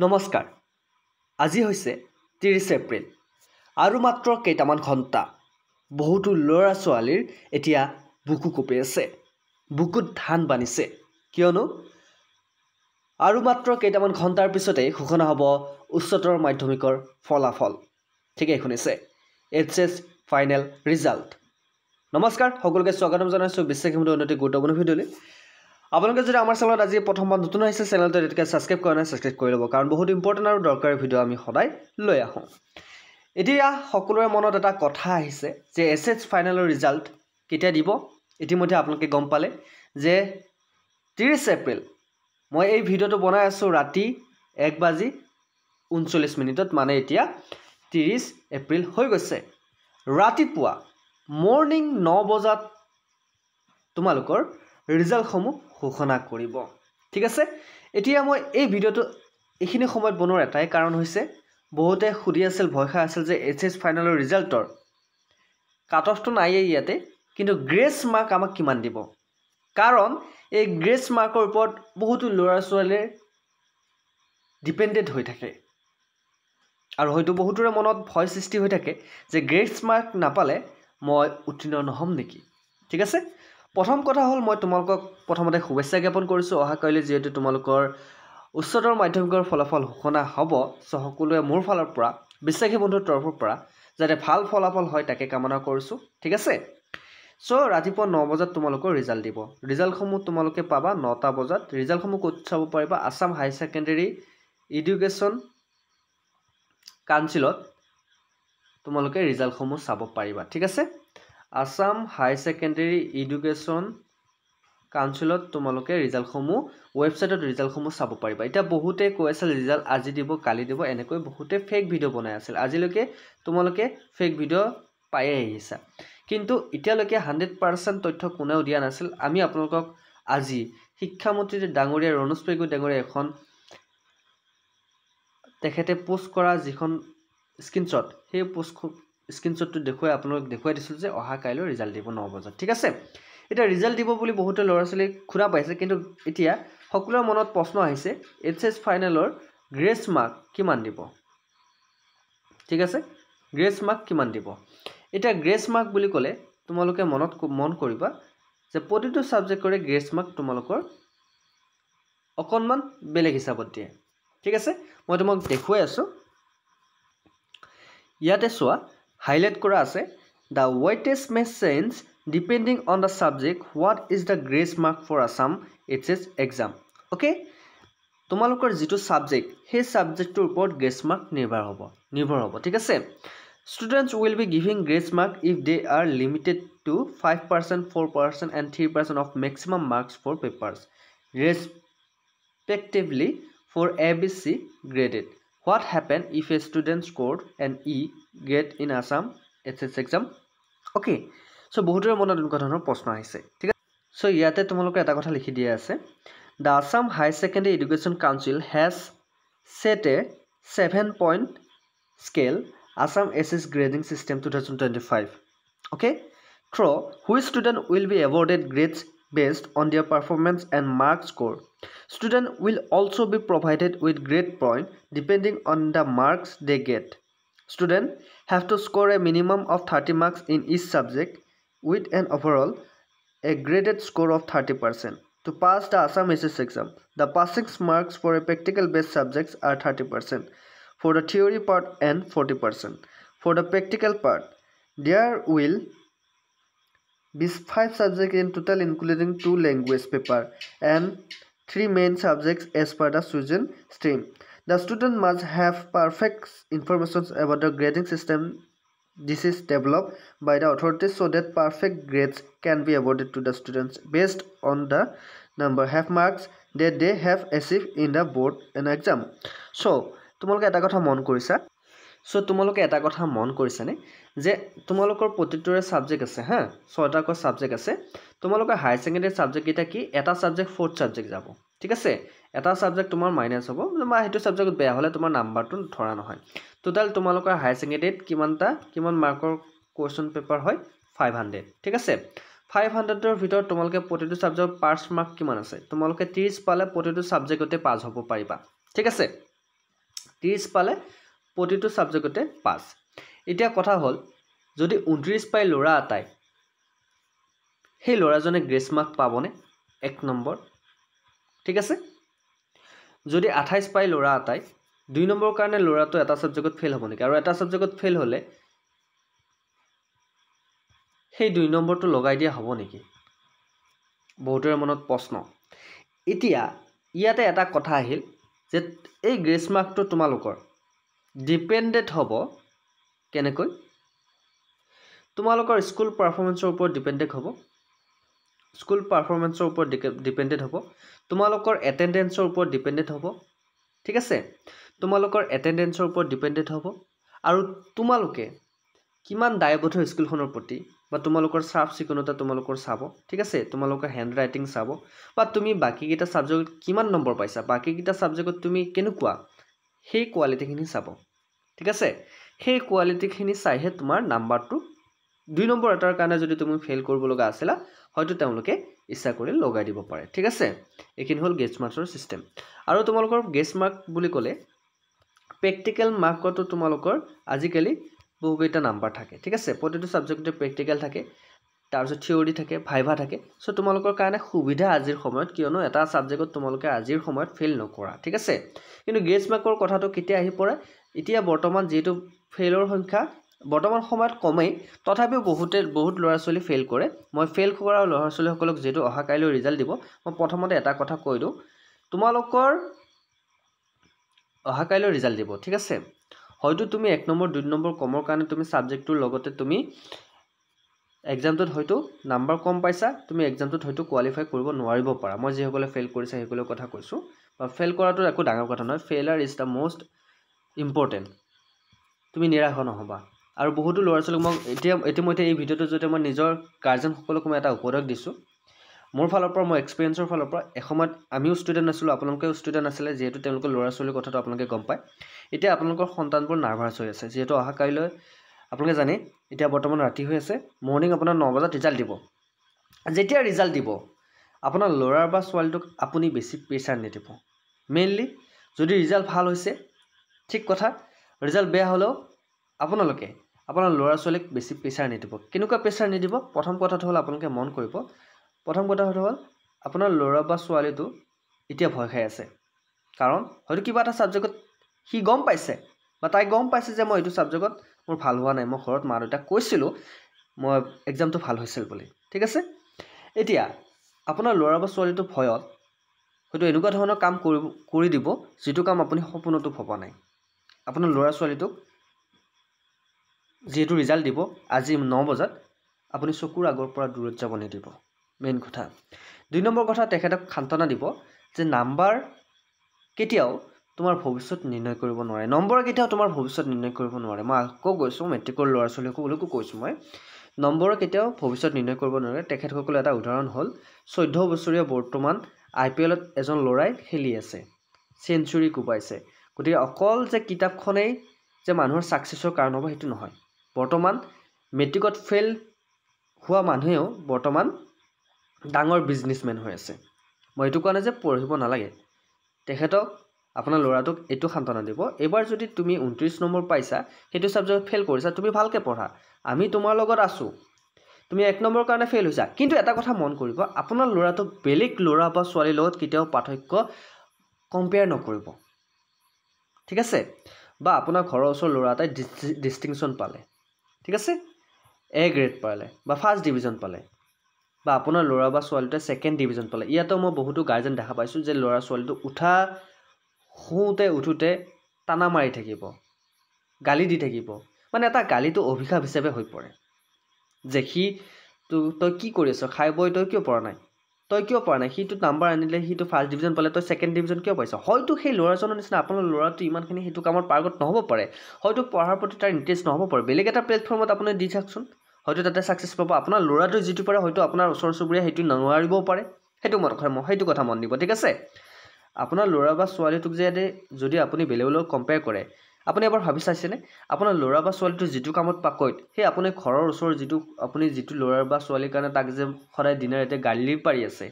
নমস্কাৰ আজি হৈছে 30 এপ্ৰিল আৰু মাত্ৰ কেইটামান ঘণ্টা বহুতো ল'ৰা ছোৱালীৰ এতিয়া বুকু কপি আছে বুকুত ধান বানিছে কিয়নো আৰু মাত্ৰ কেইটামান ঘণ্টাৰ পিছতে ঘোষণা হ'ব উচ্চতৰ মাধ্যমিকৰ ফলাফল ঠিকই শুনিছে এইচএছ ফাইনেল ৰিজাল্ট নমস্কাৰ সকলোকে স্বাগতম জনাইছো বিশ্বাস হিমন্ত উন্নতি গুৰুত্বপূৰ্ণ ভিডিঅ'লৈ আপোনালোকে যদি আমাৰ চেনেলত আজি প্ৰথমবাৰ নতুন আহিছে চেনেলটো এতিয়ালৈকে সাবস্ক্ৰাইব কৰা নাই সাবস্ক্ৰাইব কৰি ল'ব কাৰণ বহুত ইম্পৰ্টেন্ট আৰু দৰকাৰী ভিডিঅ' আমি সদায় লৈ আহোঁ এতিয়া সকলোৰে মনত এটা কথা আহিছে যে এছএছ ফাইনেলৰ ৰিজাল্ট কেতিয়া দিব ইতিমধ্যে আপোনালোকে গম পালে যে 30 এপ্ৰিল মই এই ভিডিঅ'টো বনাই আছো ৰাতি 1:39 মানে এতিয়া 30 এপ্ৰিল হৈ গৈছে ৰাতিপুৱা মৰ্নিং 9 বজাত তোমালোকৰ ৰিজাল্টসমূহ ঘোষণা কৰিব ঠিক আছে এতিয়া মই এই ভিডিঅ'টো এইখিনি সময়ত বনোৱাৰ এটাই কাৰণ হৈছে বহুতে খুদি আছিল ভয় খাই আছিল যে এইচএছ ফাইনেলৰ ৰিজাল্টৰ কাট অফটো নাইয়ে ইয়াতে কিন্তু গ্ৰেছ মাৰ্ক আমাক কিমান দিব কাৰণ এই গ্ৰেছ মাৰ্কৰ ওপৰত বহুতো ল'ৰা ছোৱালীৰ ডিপেন্ডেড হৈ থাকে আৰু হয়তো বহুতৰে মনত ভয় সৃষ্টি হৈ থাকে যে গ্ৰেছ মাৰ্ক নাপালে মই উত্তীৰ্ণ নহম নেকি ঠিক আছে প্ৰথম কথা হ'ল মই তোমালোকক প্ৰথমতে শুভেচ্ছা জ্ঞাপন কৰিছো অহা কাইলৈ যেহেতু তোমালোকৰ উচ্চতৰ মাধ্যমিকৰ ফলাফল ঘোষণা হ'ব সকলোৱে মোৰ ফালৰ পৰা বিশ্বাসী বন্ধুৰ তৰফৰ পৰা যাতে ভাল ফলাফল হয় তাকে কামনা কৰিছো ঠিক আছে সো ৰাতিপুৱা 9 বজাত তোমালোকৰ ৰিজাল্ট দিব ৰিজাল্টসমূহ তোমালোকে পাবা 9টা বজাত ৰিজাল্টসমূহ ক'ত চাব পাৰিবা আসাম হাই সেকেন্ডাৰী এডুকেশ্যন কাউন্সিলত তোমালোকে ৰিজাল্টসমূহ চাব পাৰিবা ঠিক আছে আসাম হাই সেকেন্ডাৰী এডুকেশ্যন কাউন্সিলত তোমালোকে ৰিজাল্টসমূহ ওয়েবসাইটত ৰিজাল্টসমূহ চাব পাৰিবা এটা বহুতে কৈ আছিল ৰিজাল্ট আজি দিব কালি দিব এনেকৈ বহুতে ফেক ভিডিও বনাই আছিল আজিলৈকে তোমালোকে ফেক ভিডিও পাই আহিছা কিন্তু এতিয়ালৈকে 100% তথ্য কোনেও দিয়া নাছিল আমি আপোনালোকক আজি শিক্ষামন্ত্ৰী ডাঙৰীয়া ৰনোজ পেগু ডাঙৰীয়া এখন তেখেতে পোষ্ট কৰা যিখন স্ক্ৰিনশ্বট সেই পোষ্ট স্ক্ৰিনশ্বটটো দেখুৱাই আপোনালোক দেখুৱাই দিছিল যে অহা কাইলৈ ৰিজাল্ট দিব 9 বজাত ঠিক আছে এটা ৰিজাল্ট দিব বুলি বহুতে ল'ৰা ছোৱালী খুৰা পাইছে কিন্তু এতিয়া সকলোৰে মনত প্ৰশ্ন আহিছে এইচএছ ফাইনেলৰ গ্ৰেছ মাৰ্ক কিমান দিব ঠিক আছে গ্ৰেছ মাৰ্ক কিমান দিব এটা গ্ৰেছ মাৰ্ক বুলি ক'লে তোমালোকে মন কৰিবা যে প্ৰতিটো সাবজেক্টৰে গ্ৰেছ মাৰ্ক তোমালোকৰ অকনমান বেলেগ হিচাপত দিয়ে ঠিক আছে মই তোমাক দেখুৱাই আছো ইয়াতে চোৱা হাইলাইট কৰা আছে the weightage may change depending on the subject what is the grace mark for Assam HS exam okay তোমালোকৰ যেটো সাবজেক্ট হে সাবজেক্টৰ ওপৰত গ্ৰেছ মাৰ্ক নিৰ্ভৰ হ'ব ঠিক আছে students will be giving grace mark if they are limited to 5% 4% and 3% of maximum marks for papers respectively for ABC graded what happen if a student scored an E grade in Assam HS exam okay so বহুতৰ মনত এনেকুৱা ধৰণৰ প্ৰশ্ন আহিছে ঠিক আছে so ইয়াতে তোমালোকে এটা কথা লিখি দিয়া আছে the Assam High Secondary Education Council has set a 7-point scale Assam SS grading system 2025 okay through which student will be awarded grades based on their performance and mark score student will also be provided with grade point depending on the marks they get student have to score a minimum of 30 marks in each subject with an overall a graded score of 30% to pass the Assam SS exam the passing marks for a practical based subjects are 30% for the theory part and 40% for the practical part there will be 5 subjects in total including 2 language paper and 3 main subjects as per the chosen stream the student must have perfect information about the grading system this is developed by the authorities so that perfect grades can be awarded to the students based on the number half marks that they have achieved in the board and exam so তোমালোকে এটা কথা মন কৰিছা so তোমালোকে এটা কথা মন কৰিছানে যে তোমালোকৰ প্ৰতিটোৰে সাবজেক্ট আছে হা 6টা কৈ সাবজেক্ট আছে তোমালোকৰ হাই সেকেন্ডাৰী সাবজেক্ট এটা কি এটা সাবজেক্ট ফোৰ্থ সাবজেক্ট যাব ঠিক আছে এটা সাবজেক্ট তোমাৰ মাইনাস হ'ব বা হেতু সাবজেক্ট বেয়া হলে তোমাৰ নাম্বাৰটো ধৰা নহয় টোটাল তোমালোকৰ হাই সেকেন্ডাৰীত কিমান মাৰ্কৰ কোৱেশ্চন পেপাৰ হয় 500 ঠিক আছে 500 ৰ ভিতৰত তোমালোকে প্ৰতিটো সাবজেক্ট পাস মাৰ্ক কিমান আছে তোমালোকে 30 পালে প্ৰতিটো সাবজেক্টতে পাস হ'ব পাৰিবা ঠিক আছে 30 পালে প্ৰতিটো সাবজেক্টতে পাস এতিয়া কথা হল যদি 29 পাই লৰা আটাই সেই লৰাজনে গ্ৰেস মাৰ্ক পাবনে 1 নম্বৰ ঠিক আছে যদি 28 পাই লৰা আটাই 2 নম্বৰ কাৰণে লৰাটো এটা সাবজেক্টত ফেল হ'ব নেকি আৰু এটা সাবজেক্টত ফেল হলে সেই 2 নম্বৰটো লগাই দিয়া হ'ব নেকি বহুতৰ মনত প্ৰশ্ন এতিয়া ইয়াতে এটা কথা আহিল যে এই গ্ৰেস মাৰ্কটো তোমালোকৰ ডিপেন্ডেন্ট হ'ব কেনেকৈ তোমালোকৰ স্কুল পাৰফৰমেন্সৰ ওপৰত ডিপেন্ডেন্ট হ'ব স্কুল পাৰফৰমেন্সৰ ওপৰত ডিপেন্ডেন্ট হ'ব তোমালোকৰ এটেন্ডেন্সৰ ওপৰত ডিপেন্ডেন্ট হ'ব ঠিক আছে তোমালোকৰ এটেন্ডেন্সৰ ওপৰত ডিপেন্ডেন্ট হ'ব আৰু তোমালোকে কিমান দায়বদ্ধ স্কুলখনৰ প্ৰতি বা তোমালোকৰ সাফ চিকুণতা তোমালোকৰ চাব ঠিক আছে তোমালোকৰ হ্যান্ড ৰাইটিং চাব বা তুমি বাকি কিটা সাবজেক্ট কিমান নম্বৰ পাইছা বাকি কিটা সাবজেক্টত তুমি কেনেকুৱা সেই কোৱালিটিখিনি চাব ঠিক আছে সেই কোৱালিটিখিনি চাইহে তোমাৰ নাম্বাৰটো 2 নম্বৰ এটাৰ কাৰণে যদি তুমি ফেল কৰিব লগা আছিল হয়তো তেওঁলোকে ইচ্ছা কৰি লগাই দিব পাৰে ঠিক আছে এইখিনি হল গেছ মাৰ্কছৰ সিস্টেম আৰু তোমালোকৰ গেছ মাৰ্ক বুলি ক'লে প্ৰেক্টিকেল মাৰ্কটো তোমালোকৰ আজিকালি বহুকেইটা নাম্বাৰ থাকে ঠিক আছে প্ৰতিটো সাবজেক্টতে প্ৰেক্টিকেল থাকে তাৰপিছত থিওৰি থাকে ভাইভা থাকে সো তোমালোকৰ কাৰণে সুবিধা আজিৰ সময়ত কিয়নো এটা সাবজেক্টত তোমালোকে আজিৰ সময়ত ফেল নকৰা ঠিক আছে কিন্তু গেছ মাৰ্কৰ কথাটো কেতিয়া আহি পৰে এতিয়া বৰ্তমান যেটো ফেলৰ সংখ্যা বৰ্তমান সময়ত কমেই তথাপিও বহুত ল'ৰা ছোৱালী ফেল কৰে মই ফেল কৰা ল'ৰা ছোৱালীসকলক যেটো অহা কাইলৈ ৰিজাল্ট দিব মই প্ৰথমতে এটা কথা কৈ দিও তোমালোকৰ অহা কাইলৈ ৰিজাল্ট দিব ঠিক আছে হয়তো তুমি 1 নম্বৰ 2 নম্বৰ কমৰ কাৰণে তুমি সাবজেক্টৰ লগতে তুমি এক্সামটোত হয়তো নাম্বাৰ কম পাইছা তুমি এক্সামটোত হয়তো কোৱালিফাই কৰিব নোৱাৰিব পাৰা মই যে সকলে ফেল কৰিছে হেকলৰ কথা কৈছো বা ফেল কৰাটো একো ডাঙৰ কথা নহয় failure is the most important তুমি নিৰাশ নহবা আৰু বহুতো ল'ৰা ছোৱালীক মই ইতিমধ্যে এই ভিডিওটো যদি মই নিজৰ গাৰ্জেন সকলক মই এটা উপদেশ দিছো মোৰ ফালৰ পৰা মই এক্সপেৰিয়েন্সৰ ফালৰ পৰা এসময়ত আমিও ষ্টুডেন্ট আছিলো আপোনালোকেও ষ্টুডেন্ট আছিলে যেহেতু তেওঁলোকৰ ল'ৰা ছোৱালীৰ কথাটো আপোনালোকে গম পায় এতিয়া আপোনালোকৰ সন্তানবোৰ নাৰ্ভাছ হৈ আছে যেহেতু অহা কাইলৈ আপোনালোকে জানে এতিয়া বৰ্তমান ৰাতি হৈ আছে মৰ্নিং আপোনাৰ 9 বজাত ৰিজাল্ট দিব যেতিয়া ৰিজাল্ট দিব আপোনাৰ ল'ৰাৰ বা ছোৱালীটোক আপুনি বেছি প্ৰেছাৰ নিদিব মেইনলি যদি ৰিজাল্ট ভাল হৈছে ঠিক কথা ৰিজাল্ট বেয়া হলেও আপোনালোকে আপোনাৰ ল'ৰা ছোৱালীক বেছি প্ৰেছাৰ নিদিব কেনেকুৱা প্ৰেছাৰ নিদিব প্ৰথম কথাটো হল আপোনালোকে মন কৰিব প্ৰথম কথাটো হল আপোনাৰ ল'ৰা বা ছোৱালীটো এতিয়া ভয় খাই আছে কাৰণ হয়তো কিবা এটা সাবজেক্টত হি গম পাইছে বা তাই গম পাইছে যে মই এইটো সাবজেক্টত মোৰ ভাল হোৱা নাই মই ঘৰত মা দেউতাক কৈছিলো মই এক্সামটো ভাল হৈছিল বুলি ঠিক আছে এতিয়া আপোনাৰ ল'ৰা বা ছোৱালীটো ভয়ত হয়তো এনেকুৱা ধৰণৰ কাম কৰি দিব যেটো কাম আপুনি সপোনতো ভবা নাই আপোনাৰ ল'ৰা ছোৱালীটোক যেটো ৰিজাল্ট দিব আজি 9 বজাত আপুনি চকুৰ আগৰ পৰা দূৰত যাব নিদিব মেইন কথা 2 নম্বৰ কথা তেখেতক খান্তনা দিব যে নাম্বাৰ কেতিয়াও তোমাৰ ভৱিষ্যত নিৰ্ণয় কৰিব নোৱাৰে নম্বৰ কেতিয়াও তোমাৰ ভৱিষ্যত নিৰ্ণয় কৰিব নোৱাৰে মই আকৌ কৈছো মেট্ৰিকৰ ল'ৰা ছোৱালীসকলকো কৈছো মই নম্বৰ কেতিয়াও ভৱিষ্যত নিৰ্ণয় কৰিব নোৱাৰে তেখেতসকল এটা উদাহৰণ হল 14 বছৰীয়া বৰ্তমান আইপিএলত এজন লৰাই খেলি আছে সেঞ্চুৰি কোবাইছে গতিকে অকল যে কিতাপখনেই যে মানুহৰ সাকসেছৰ কাৰণ হ'ব হেতু নহয় বৰ্তমান মেট্ৰিকত ফেল হোৱা মানুহেও বৰ্তমান ডাঙৰ বিজনেছমেন হৈ আছে মই এটো কোৱা নাই যে পঢ়িব নালাগে তেখেতক আপোনাৰ ল'ৰাটোক এটো খান্তনা দিব এবাৰ যদি তুমি 29 নম্বৰ পাইছা হেতু সাবজেক্ট ফেল কৰিছা তুমি ভালকে পঢ়া আমি তোমাৰ লগত আছো তুমি 1 নম্বৰ কাৰণে ফেল হৈছা কিন্তু এটা কথা মন কৰিব আপোনাৰ ল'ৰাটোক বেলেগ ল'ৰা বা ছোৱালীৰ লগত কেতিয়াও পাৰ্থক্য কম্পেয়াৰ নকৰিব ঠিক আছে বা আপোনাৰ ঘৰৰ ওচৰ ল'ৰা এটাই ডিস্টিংশন পালে ঠিক আছে এ গ্ৰেড পালে বা ফাৰ্স্ট ডিভিজন পালে বা আপোনাৰ ল'ৰা বা ছোৱালীতে সেকেন্ড ডিভিজন পালে ইয়াতো মই বহুতো গাৰ্জেন দেখা পাইছো যে ল'ৰা ছোৱালীটো উঠোতে টানা মাৰি থাকিব গালি দি থাকিব মানে এটা গালিটো অভিশাপ হিচাপে হৈ পৰে যে হি তই কি কৰি আছ খাই বই তই কিয় পঢ়া নাই হিটো নাম্বাৰ আনিলে হিটো ফাৰ্স্ট ডিভিজন পালে তই সেকেন্ড ডিভিজন কিয় পাইছ হয়তো সেই ল'ৰাজনৰ নিচিনা আপোনাৰ ল'ৰাটো ইমানখিনি হিটো কামৰ পাৰ্গত নহব পাৰে হয়তো পঢ়াৰ প্ৰতি তাৰ ইন্টাৰেষ্ট নহব পাৰে বেলেগ এটা প্লেটফৰ্মত আপুনি দি থাকচোন হয়তো তাতে সাকসেছ পাব আপোনাৰ ল'ৰাটো যেটো পাৰে হয়তো আপোনাৰ ওচৰ চুবুৰীয়া হেতু নোৱাৰিব পাৰে হেতু কথা মন দিব ঠিক আছে আপোনাৰ ল'ৰা বা ছোৱালীটোক যদি আপুনি বেলেগৰ লগত কম্পেয়াৰ কৰে আপুনি এবাৰ ভাবি চাইছেনে আপোনাৰ ল'ৰা বা ছোৱালীটো যেটো কামত পাকৈত সেই আপুনি ঘৰৰ ওচৰ আপুনি যেটো ল'ৰা বা ছোৱালীৰ কাৰণে তাক যে সদায় দিনৰ এতে গালি পাৰি আছে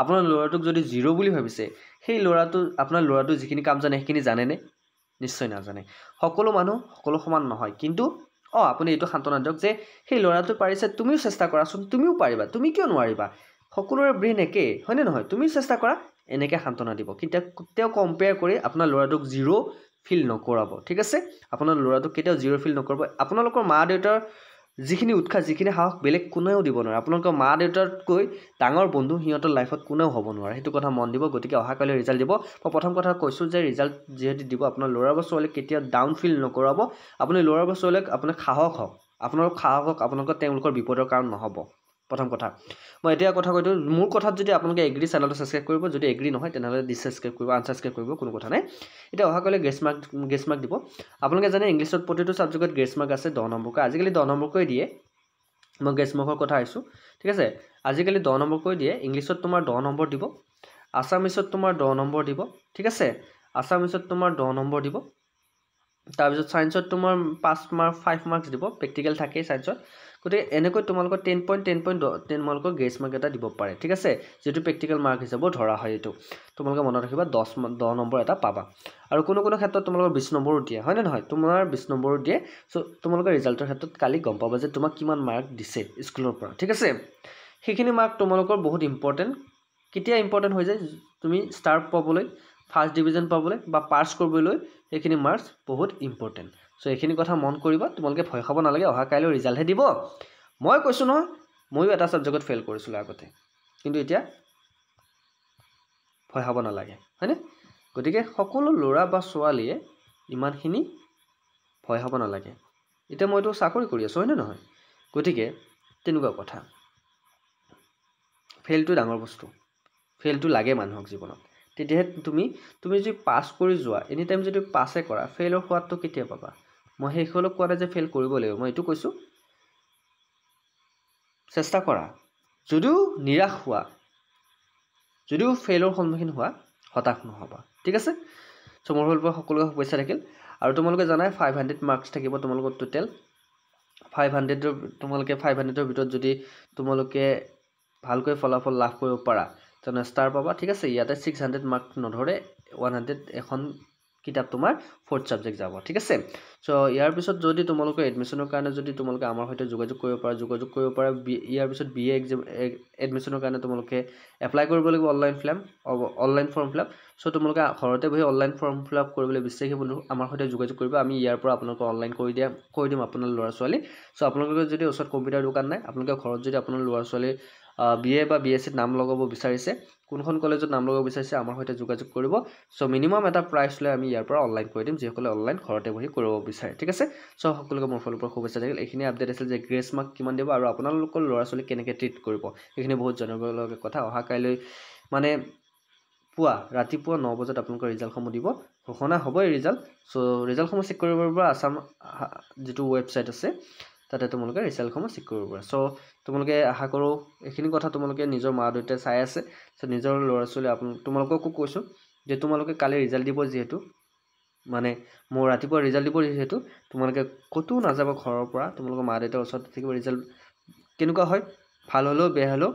আপোনাৰ ল'ৰাটোক যদি 0 বুলি ভাবিছে সেই ল'ৰাটো আপোনাৰ ল'ৰাটো যিখিনি কাম জানে সেইখিনি জানেনে নিশ্চয় নাজানে সকলো মানুহ সকলো সমান নহয় কিন্তু আপুনি এইটো সান্তনা দিয়ক যে সেই ল'ৰাটো পাৰিছে তুমিও চেষ্টা কৰাচোন তুমিও পাৰিবা তুমি কিয় নোৱাৰিবা সকলোৰে ব্ৰেইন একে হয়নে নহয় তুমিও চেষ্টা কৰা এনেকৈ সান্তনা দিব কিন্তু কেতিয়াও কম্পেয়াৰ কৰি আপোনাৰ ল'ৰাটোক জিৰ' ফিল নকৰাব ঠিক আছে আপোনাৰ ল'ৰাটোক কেতিয়াও জিৰ' ফিল নকৰাব আপোনালোকৰ মা দেউতাৰ যিখিনি উৎসাহ যিখিনি সাহস বেলেগ কোনেও দিব নোৱাৰে আপোনালোকৰ মা দেউতাতকৈ ডাঙৰ বন্ধু সিহঁতৰ লাইফত কোনেও হ'ব নোৱাৰে সেইটো কথা মন দিব গতিকে অহাকালি ৰিজাল্ট দিব মই প্ৰথম কথা কৈছোঁ যে ৰিজাল্ট যিহেতু দিব আপোনাৰ ল'ৰা বা ছোৱালীক কেতিয়াও ডাউন ফিল নকৰাব আপুনি ল'ৰা বা ছোৱালীক আপোনাৰ সাহস হওক আপোনালোকৰ তেওঁলোকৰ বিপদৰ কাৰণ নহ'ব প্ৰথম কথা মই এতিয়া কথা কৈ দিওঁ মোৰ কথাত যদি আপোনালোকে এগ্ৰী চেনেলটো ছাবস্ক্ৰাইব কৰিব যদি এগ্ৰী নহয় তেনেহ'লে ডিছছাবস্ক্ৰাইব কৰিব আনছাবস্ক্ৰাইব কৰিব কোনো কথা নাই এতিয়া অহাকালি গ্ৰেছ মাৰ্ক দিব আপোনালোকে জানে ইংলিছত প্ৰতিটো ছাবজেক্টত গ্ৰেছ মাৰ্ক আছে 10 নম্বৰকৈ আজিকালি 10 নম্বৰকৈ দিয়ে মই গ্ৰেছ মাৰ্কৰ কথা আহিছোঁ ঠিক আছে আজিকালি 10 নম্বৰকৈ দিয়ে ইংলিছত তোমাৰ 10 নম্বৰ দিব আছামিছত তোমাৰ 10 নম্বৰ দিব ঠিক আছে আছামিছত তোমাৰ 10 নম্বৰ দিব তাৰপিছত সায়েন্সত তোমাৰ 5 মাৰ্কছ দিব প্ৰেক্টিকেল থাকেই সায়েন্সত গতিকে এনেকৈ তোমালোকৰ 10 মাৰ্কৰ গ্ৰেছ মাৰ্ক এটা দিব পাৰে ঠিক আছে যেটো প্ৰেক্টিকেল মাৰ্ক হিচাপে ধৰা হয় এইটো তোমালোকে মনত ৰাখিবা 10 নম্বৰ এটা পাবা আৰু কোনো ক্ষেত্ৰত তোমালোকৰ 20 নম্বৰো দিয়ে হয় নে নহয় তোমাৰ 20 নম্বৰো দিয়ে সো তোমালোকৰ ৰিজাল্টৰ ক্ষেত্ৰত কালি গম পাবা যে তোমাক কিমান মাৰ্ক দিছে স্কুলৰ পৰা ঠিক আছে সেইখিনি মাৰ্ক তোমালোকৰ বহুত ইম্পৰ্টেন্ট কেতিয়া ইম্পৰ্টেন্ট হৈ যায় তুমি ষ্টাৰ পাবলৈ ফাৰ্ষ্ট ডিভিজন পাবলৈ বা পাছ কৰিবলৈ সেইখিনি মাৰ্কছ বহুত ইম্পৰ্টেন্ট সো এইখিনি কথা মন কৰিবা তোমালোকে ভয় খাব নালাগে অহা কাইলৈ ৰিজাল্টহে দিব মই কৈছোঁ নহয় ময়ো এটা সাবজেক্টত ফেল কৰিছিলোঁ আগতে কিন্তু এতিয়া ভয় খাব নালাগে হয়নে গতিকে সকলো ল'ৰা বা ছোৱালীয়ে ইমানখিনি ভয় খাব নালাগে এতিয়া মইতো চাকৰি কৰি আছোঁ হয়নে নহয় গতিকে তেনেকুৱা কথা ফেলটো ডাঙৰ বস্তু ফেলটো লাগে মানুহক জীৱনত তেতিয়াহে তুমি যদি পাছ কৰি যোৱা এনি টাইম যদি পাছে কৰা ফেলৰ সোৱাদটো কেতিয়া পাবা মই সেইসকলক কোৱা নাই যে ফেল কৰিব লাগিব মই এইটো কৈছোঁ চেষ্টা কৰা যদিও নিৰাশ হোৱা যদিও ফেলৰ সন্মুখীন হোৱা হতাশ নহবা ঠিক আছে সো মোৰ ফালৰ পৰা সকলোকে শুভেচ্ছা থাকিল আৰু তোমালোকে জানাই 500 মাৰ্কছ থাকিব তোমালোকৰ টোটেল 500 তোমালোকে 500ৰ ভিতৰত যদি তোমালোকে ভালকৈ ফলাফল লাভ কৰিব পাৰা তেনে ষ্টাৰ পাবা ঠিক আছে ইয়াতে 600 মাৰ্ক নধৰে 100 এখন কিতাপ তোমাৰ ফৰ্থ সাবজেক্ট যাব ঠিক আছে সো ইয়াৰ পিছত যদি তোমালোকে এডমিশনৰ কাৰণে যদি তোমালোকে আমাৰ সৈতে যোগাযোগ কৰিব পাৰা ইয়াৰ পিছত বিএ এক্সাম এডমিশনৰ কাৰণে তোমালোকে এপ্লাই কৰিব লাগিব অনলাইন ফৰ্ম ফিলআপ সো তোমালোকে ঘৰতে বহি অনলাইন ফৰ্ম ফিলআপ কৰিবলৈ বিচাৰি বন্ধু আমাৰ সৈতে যোগাযোগ কৰিব আমি ইয়াৰ পৰা আপোনালোকক অনলাইন কৰি দিম আপোনাৰ ল'ৰা ছোৱালী সো আপোনালোকে যদি ওচৰত কম্পিউটাৰ দোকান নাই আপোনালোকে ঘৰত যদি আপোনাৰ ল'ৰা ছোৱালী বিএ বা বিএসসিত নাম লগাব বিচাৰিছে কোনখন কলেজত নাম লগাব বিচাৰিছে আমাৰ সৈতে যোগাযোগ কৰিব সো মিনিমাম এটা প্ৰাইচ লৈ আমি ইয়াৰ পৰা অনলাইন কৰি দিম যিসকলে অনলাইন ঘৰতে বহি কৰিব বিচাৰে ঠিক আছে সো সকলোকে মোৰ ফালৰ পৰা শুভেচ্ছা থাকিল এইখিনি আপডেট আছিল যে গ্ৰেছ মাৰ্ক কিমান দিব আৰু আপোনালোকৰ ল'ৰা ছোৱালী কেনেকৈ ট্ৰিট কৰিব এইখিনি বহুত জানিবলগীয়া কথা অহা কাইলৈ মানে ৰাতিপুৱা 9 বজাত আপোনালোকৰ ৰিজাল্টসমূহ দিব ঘোষণা হ'বই ৰিজাল্ট সো ৰিজাল্টসমূহ চেক কৰিব পৰা আসাম যিটো ৱেবছাইট আছে তাতে তোমালোকে ৰিজাল্টসমূহ চেক কৰিব পৰা সো তোমালোকে আশা কৰোঁ এইখিনি কথা তোমালোকে নিজৰ মা দেউতাই চাই আছে সো নিজৰ ল'ৰা ছোৱালী তোমালোককো কৈছোঁ যে তোমালোকে কালি ৰিজাল্ট দিব যিহেতু মানে মোৰ ৰাতিপুৱা ৰিজাল্ট দিব যিহেতু তোমালোকে কতো নাযাব ঘৰৰ পৰা তোমালোকৰ মা দেউতাৰ ওচৰত থাকিব ৰিজাল্ট কেনেকুৱা হয় ভাল হ'লেও বেয়া হ'লেও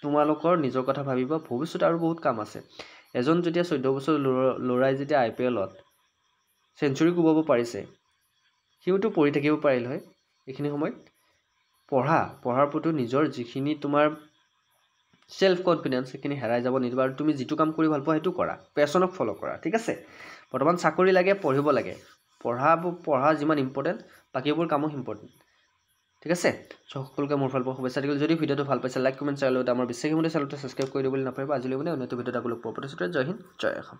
তোমালোকৰ নিজৰ কথা ভাবিবা ভৱিষ্যতে আৰু বহুত কাম আছে এজন যেতিয়া 14 বছৰ ল'ৰাই যেতিয়া IPLত সেঞ্চুৰী কোবাব পাৰিছে সিওটো পঢ়ি থাকিব পাৰিল হয় এইখিনি সময়ত পঢ়াৰ প্ৰতি নিজৰ যিখিনি তোমাৰ সেলফ কনফিডেন্স সেইখিনি হেৰাই যাব নিদিবা আৰু তুমি যিটো কাম কৰি ভাল পোৱা সেইটো কৰা পেশনক ফলো কৰা ঠিক আছে বৰ্তমান চাকৰি লাগে পঢ়িব লাগে পঢ়া যিমান ইম্পৰ্টেন্ট বাকিবোৰ কামো ইম্পৰ্টেন্ট ঠিক আছে সকলোকে মোৰ ফালৰ পৰা শুভেচ্ছা থাকিল যদি ভিডিওটো ভাল পাইছে লাইক কমেন্ট শ্বেয়াৰ লগতে আমাৰ বিশ্বাসী চেনেলটো সাবস্ক্ৰাইব কৰি দিবলৈ নাপাহৰিবা আজিলৈ মানে অন্য ভিডিওত আকৌ লগ পাম জয় হিন্দ জয় অসম